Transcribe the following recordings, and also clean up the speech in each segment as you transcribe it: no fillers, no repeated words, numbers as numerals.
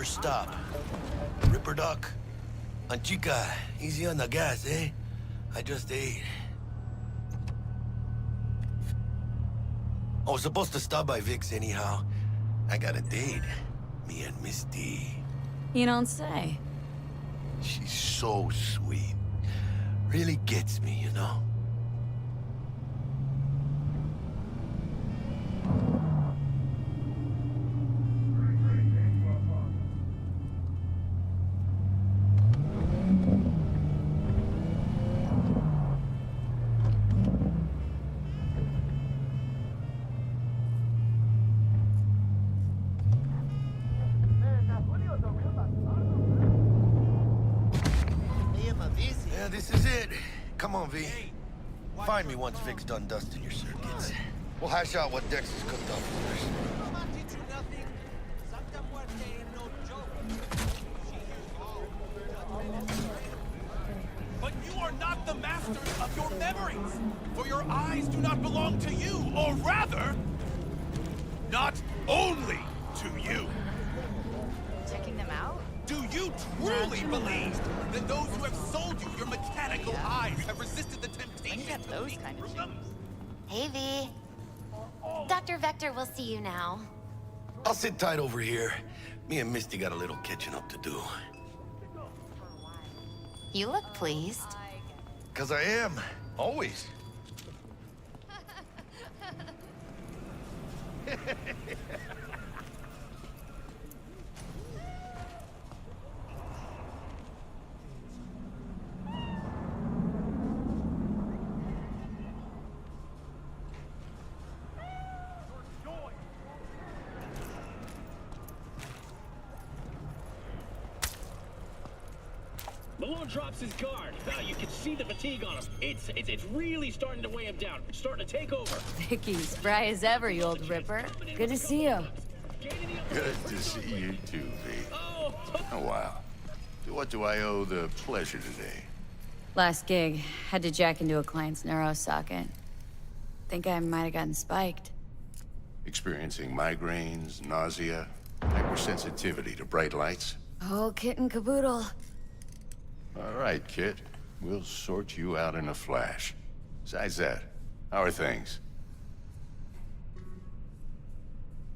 first stop. RipperDoc. Anchica, easy on the gas, eh? I just ate. I was supposed to stop by Vic's anyhow. I got a date. Me and Miss D. You don't say. She's so sweet. Really gets me, you know? Yeah, this is it. Come on, V. Find me once Vic's done dusting your circuits. We'll hash out what Dex has cooked up first. But you are not the masters of your memories, for your eyes do not belong to you, or rather, not only to you. Checking them out? Do you truly believe that those who have sold you your mechanical eyes have resisted the temptation When you get to those think kind of through them? Hey, V. Dr. Vector will see you now. I'll sit tight over here. Me and Misty got a little catching up to do. You look pleased. 'Cause I am. Always. Malone drops his guard. Now you can see the fatigue on him. It's really starting to weigh him down. Starting to take over. Vicky, spry as ever, you old ripper. Good to see you. Good to see you too, V. Oh! A while. To what do I owe the pleasure today? Last gig, had to jack into a client's neuro socket. Think I might have gotten spiked. Experiencing migraines, nausea, hypersensitivity to bright lights? Oh, kit and caboodle. All right, kid. We'll sort you out in a flash. Besides that, how are things?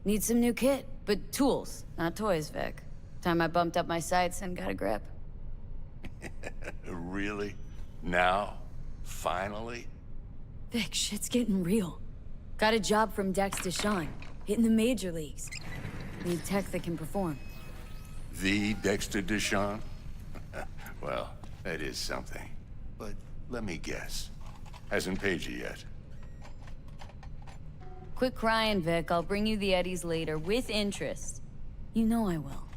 Need some new kit, but tools, not toys, Vic. Time I bumped up my sights and got a grip. Really? Now? Finally? Vic, shit's getting real. Got a job from Dex DeShawn, hitting the major leagues. Need tech that can perform. The Dexter DeShawn? Well, that is something. But let me guess. Hasn't paid you yet. Quit crying, Vic. I'll bring you the eddies later, with interest. You know I will.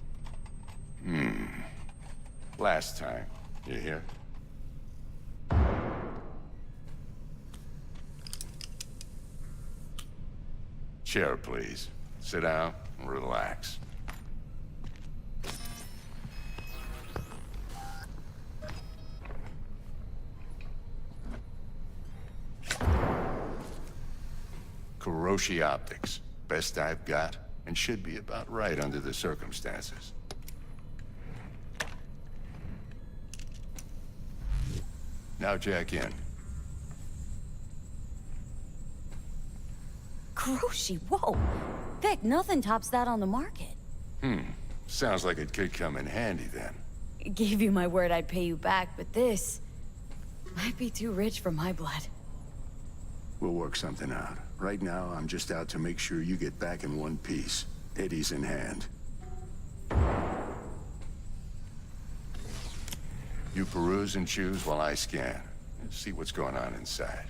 Last time. You hear? Chair, please. Sit down and relax. Kuroshi Optics. Best I've got, and should be about right under the circumstances. Now jack in. Kuroshi, whoa! Vic, nothing tops that on the market. Sounds like it could come in handy then. Gave you my word I'd pay you back, but this might be too rich for my blood. We'll work something out. Right now, I'm just out to make sure you get back in one piece. Eddie's in hand. You peruse and choose while I scan. And see what's going on inside.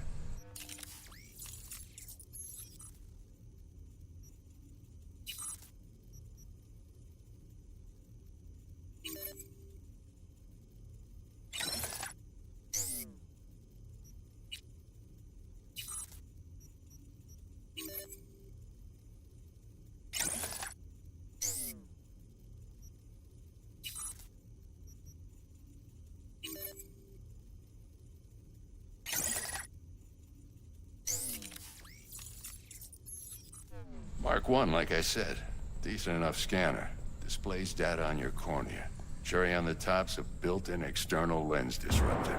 Mark 1, like I said. Decent enough scanner. Displays data on your cornea. Cherry on the top's a built-in external lens disruptor.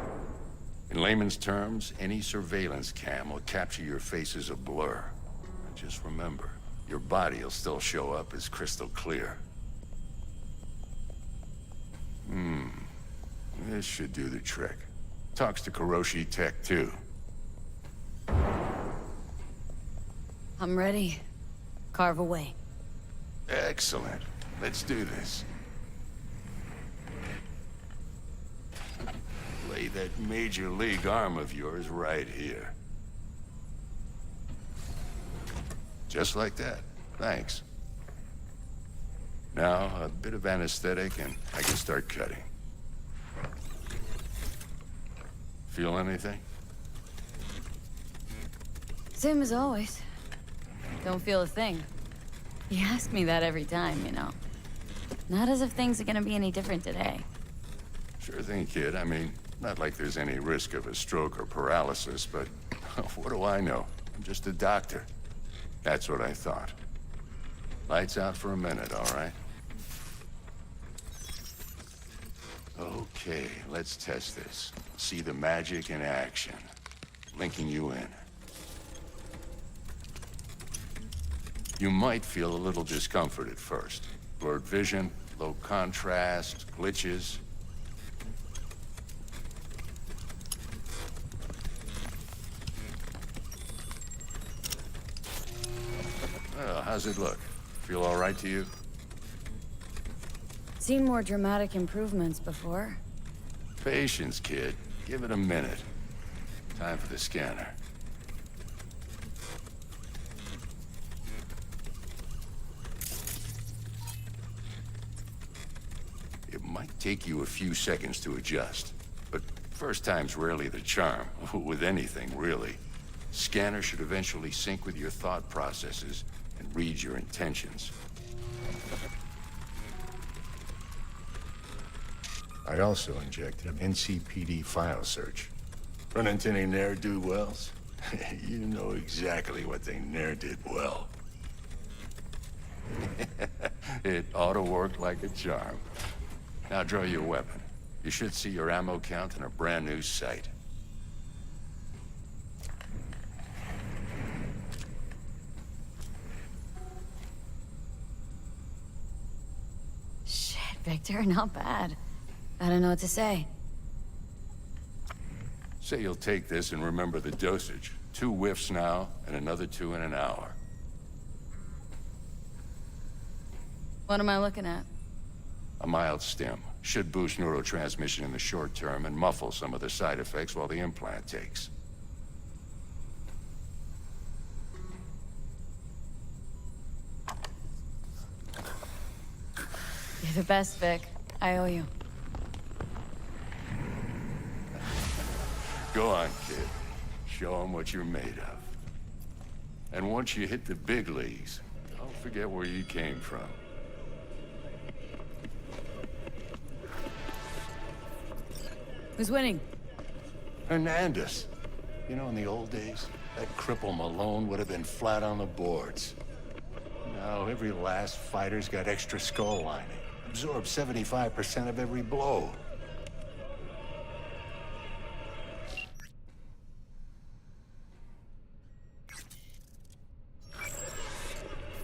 In layman's terms, any surveillance cam will capture your face as a blur. Just remember, your body will still show up as crystal clear. This should do the trick. Talks to Kuroshi Tech, too. I'm ready. Carve away. Excellent. Let's do this. Lay that major league arm of yours right here. Just like that. Thanks. Now, a bit of anesthetic and I can start cutting. Feel anything? Same as always. Don't feel a thing. You ask me that every time, you know. Not as if things are gonna be any different today. Sure thing, kid. I mean, not like there's any risk of a stroke or paralysis, but what do I know? I'm just a doctor. That's what I thought. Lights out for a minute, all right? Okay, let's test this. See the magic in action. Linking you in. You might feel a little discomfort at first. Blurred vision, low contrast, glitches. Well, how's it look? Feel all right to you? Seen more dramatic improvements before. Patience, kid. Give it a minute. Time for the scanner. It might take you a few seconds to adjust, but first time's rarely the charm, with anything, really. Scanner should eventually sync with your thought processes and read your intentions. I also injected an NCPD file search. Run into any ne'er-do-wells? You know exactly what they ne'er did well. It ought to work like a charm. Now draw your weapon. You should see your ammo count in a brand new sight. Shit, Victor, not bad. I don't know what to say. Say you'll take this and remember the dosage. 2 whiffs now, and another 2 in an hour. What am I looking at? A mild stim. Should boost neurotransmission in the short term and muffle some of the side effects while the implant takes. You're the best, Vic. I owe you. Go on, kid. Show them what you're made of. And once you hit the big leagues, don't forget where you came from. Who's winning? Hernandez. You know, in the old days, that cripple Malone would have been flat on the boards. Now, every last fighter's got extra skull lining. Absorbs 75% of every blow.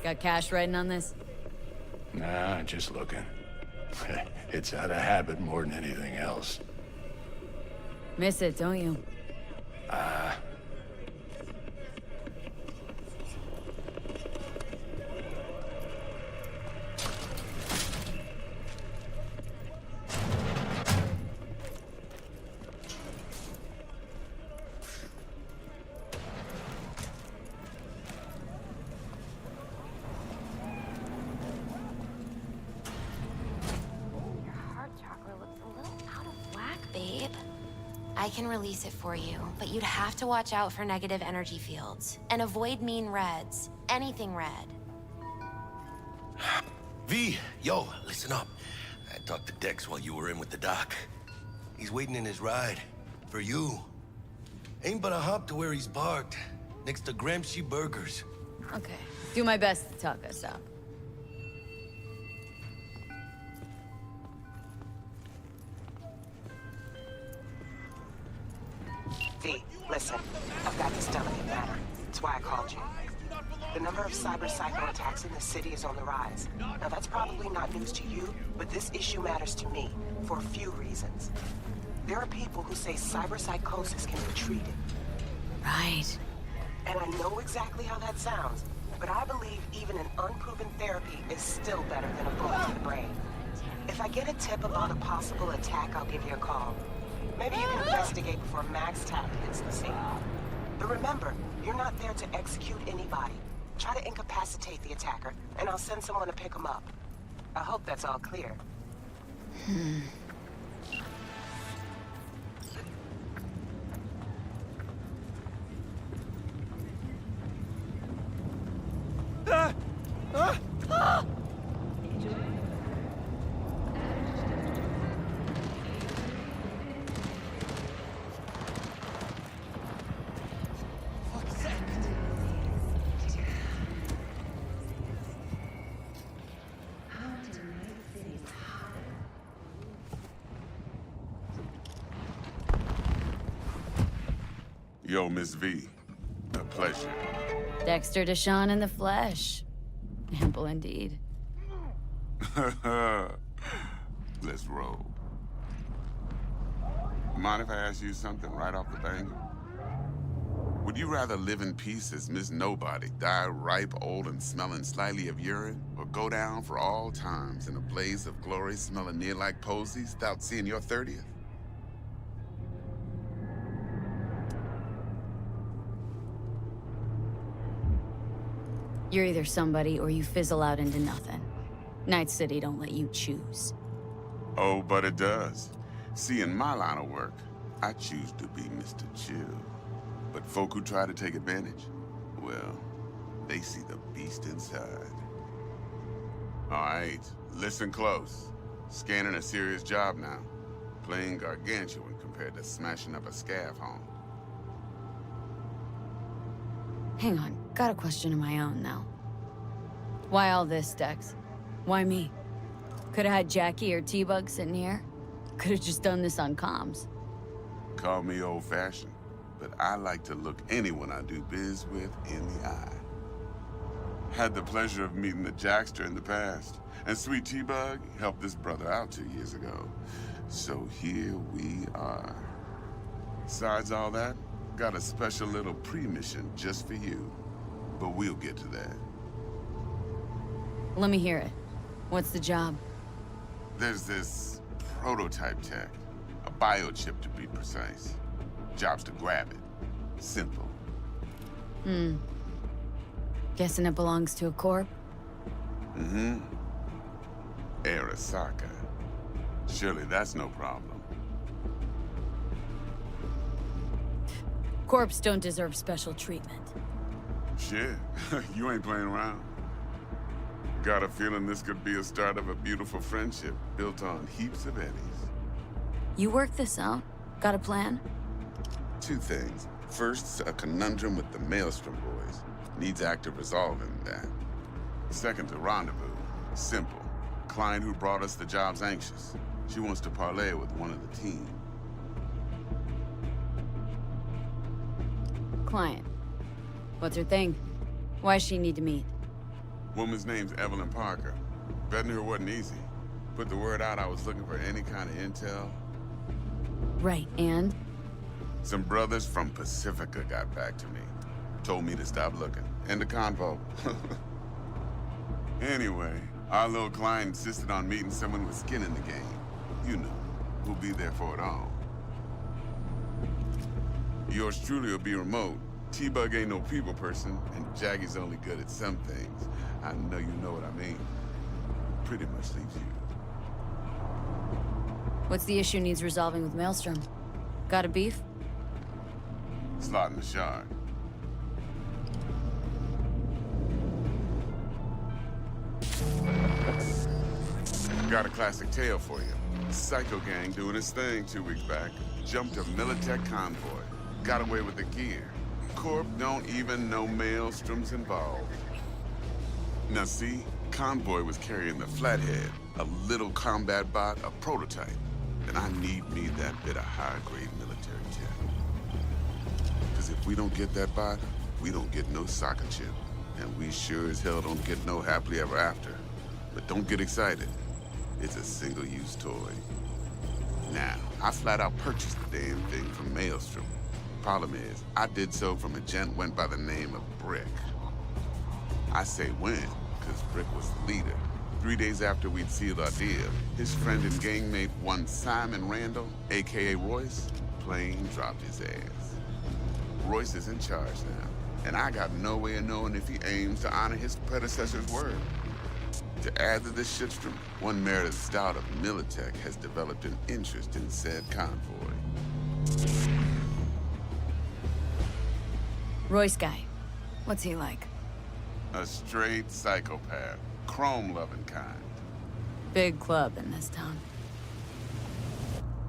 Got cash writing on this? Nah, just looking. It's out of habit more than anything else. Miss it, don't you? Your heart chakra looks a little out of whack, babe. I can release it for you, but you'd have to watch out for negative energy fields. And avoid mean reds. Anything red. V, yo, listen up. I talked to Dex while you were in with the doc. He's waiting in his ride. For you. Ain't but a hop to where he's parked. Next to Gramsci Burgers. Okay. Do my best to talk us up. V, listen. I've got this delicate matter. That's why I called you. The number of cyber-psycho attacks in the city is on the rise. Now, that's probably not news to you, but this issue matters to me for a few reasons. There are people who say cyberpsychosis can be treated. Right. And I know exactly how that sounds, but I believe even an unproven therapy is still better than a bullet to the brain. If I get a tip about a possible attack, I'll give you a call. Maybe you can investigate before Max Tapp hits the scene. But remember, you're not there to execute anybody. Try to incapacitate the attacker, and I'll send someone to pick him up. I hope that's all clear. Yo, Miss V. A pleasure. Dexter DeShawn in the flesh. Ample indeed. Let's roll. Mind if I ask you something right off the banger? Would you rather live in peace as Miss Nobody, die ripe, old, and smelling slightly of urine, or go down for all times in a blaze of glory smelling near like posies without seeing your 30th? You're either somebody or you fizzle out into nothing. Night City don't let you choose. Oh, but it does. See, in my line of work, I choose to be Mr. Chill. But folk who try to take advantage, well, they see the beast inside. All right, listen close. Scanning a serious job now. Playing gargantuan compared to smashing up a scav home. Hang on, got a question of my own now. Why all this, Dex? Why me? Could've had Jackie or T-Bug sitting here. Could've just done this on comms. Call me old-fashioned, but I like to look anyone I do biz with in the eye. Had the pleasure of meeting the Jackster in the past, and Sweet T-Bug helped this brother out 2 years ago. So here we are. Besides all that, got a special little pre-mission just for you. But we'll get to that. Let me hear it. What's the job? There's this prototype tech. A biochip, to be precise. Job's to grab it. Simple. Guessing it belongs to a corp? Mm-hmm. Arasaka. Surely that's no problem. Corps don't deserve special treatment. Shit, you ain't playing around. Got a feeling this could be a start of a beautiful friendship built on heaps of eddies. You work this out? Got a plan? Two things. First, a conundrum with the Maelstrom boys. Needs active resolving that. Second, a rendezvous. Simple. Client who brought us the job's anxious. She wants to parlay with one of the team. Client. What's her thing? Why's she need to meet? Woman's name's Evelyn Parker. Betting her wasn't easy. Put the word out I was looking for any kind of intel. Right, and? Some brothers from Pacifica got back to me. Told me to stop looking. End the convo. Anyway, our little client insisted on meeting someone with skin in the game. You know, who'll be there for it all. Yours truly will be remote. T-Bug ain't no people person, and Jaggy's only good at some things. I know you know what I mean. Pretty much leaves you. What's the issue needs resolving with Maelstrom? Got a beef? Slot in the shard. Got a classic tale for you. A psycho gang doing its thing 2 weeks back. Jumped a Militech convoy. Got away with the gear. Corp don't even know Maelstrom's involved. Now see, convoy was carrying the Flathead, a little combat bot, a prototype. And I need me that bit of high-grade military tech. we don't get that body, we don't get no soccer chip. And we sure as hell don't get no happily ever after. But don't get excited. It's a single-use toy. Now, I flat out purchased the damn thing from Maelstrom. Problem is, I did so from a gent went by the name of Brick. I say when, because Brick was the leader. 3 days after we'd sealed our deal, his friend and gangmate, one Simon Randall, aka Royce, plain dropped his ass. Royce is in charge now, and I got no way of knowing if he aims to honor his predecessor's word. To add to this shitstorm, one Meredith Stout of Militech has developed an interest in said convoy. Royce guy. What's he like? A straight psychopath. Chrome-loving kind. Big club in this town.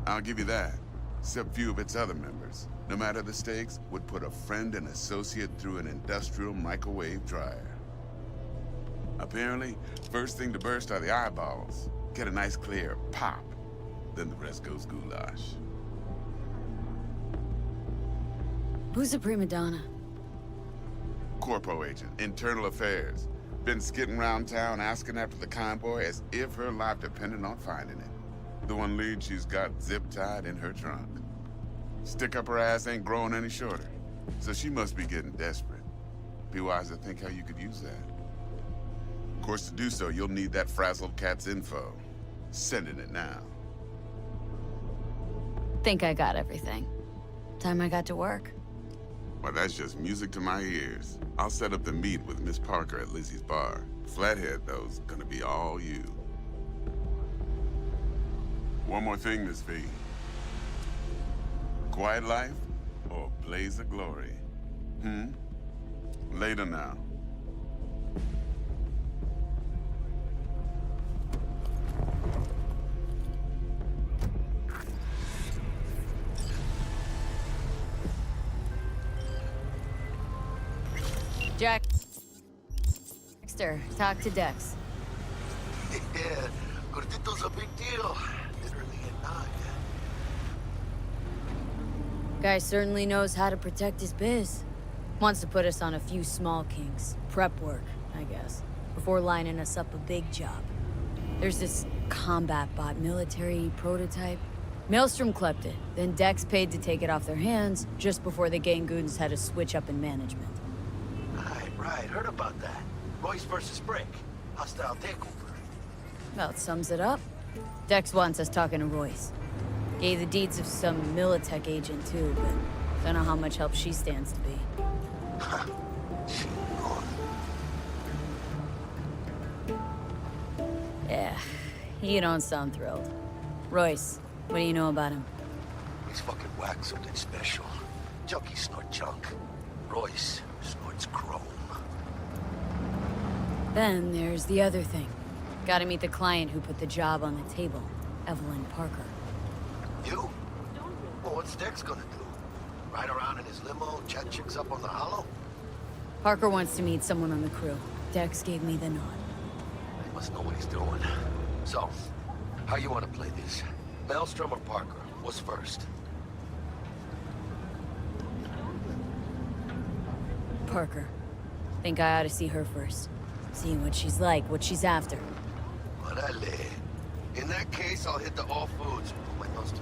I'll give you that. Except few of its other members, no matter the stakes, would put a friend and associate through an industrial microwave dryer. Apparently, first thing to burst are the eyeballs. Get a nice clear pop. Then the rest goes goulash. Who's the prima donna? Corpo agent, internal affairs. Been skidding around town asking after the convoy as if her life depended on finding it. The one lead she's got zip-tied in her trunk. Stick up her ass ain't growing any shorter, so she must be getting desperate. Be wise to think how you could use that. Of course, to do so, you'll need that frazzled cat's info. Sending it now. Think I got everything. Time I got to work. Well, that's just music to my ears. I'll set up the meet with Miss Parker at Lizzie's bar. Flathead, though's gonna be all you. One more thing, Miss V. Quiet life or blaze of glory? Later now. Jack. Dexter, talk to Dex. Yeah, Gordito's a big deal. Literally a nod. Guy certainly knows how to protect his biz. Wants to put us on a few small kinks. Prep work, I guess. Before lining us up a big job. There's this combat bot military prototype. Maelstrom clept it, then Dex paid to take it off their hands just before the Gangoons had a switch up in management. Right, heard about that. Royce versus Brick. Hostile takeover. Well, it sums it up. Dex wants us talking to Royce. Gave the deeds of some Militech agent too, but don't know how much help she stands to be. Yeah, you don't sound thrilled. Royce, what do you know about him? He's fucking whack something special. Junkies snort junk. Royce snorts chrome. Then there's the other thing. Gotta meet the client who put the job on the table, Evelyn Parker. You? Well, what's Dex gonna do? Ride around in his limo, chat chicks up on the hollow? Parker wants to meet someone on the crew. Dex gave me the nod. He must know what he's doing. So, how you want to play this? Maelstrom or Parker? What's first? Parker. Think I ought to see her first. See what she's like, what she's after. Orale. In that case, I'll hit the all foods. Put my nose to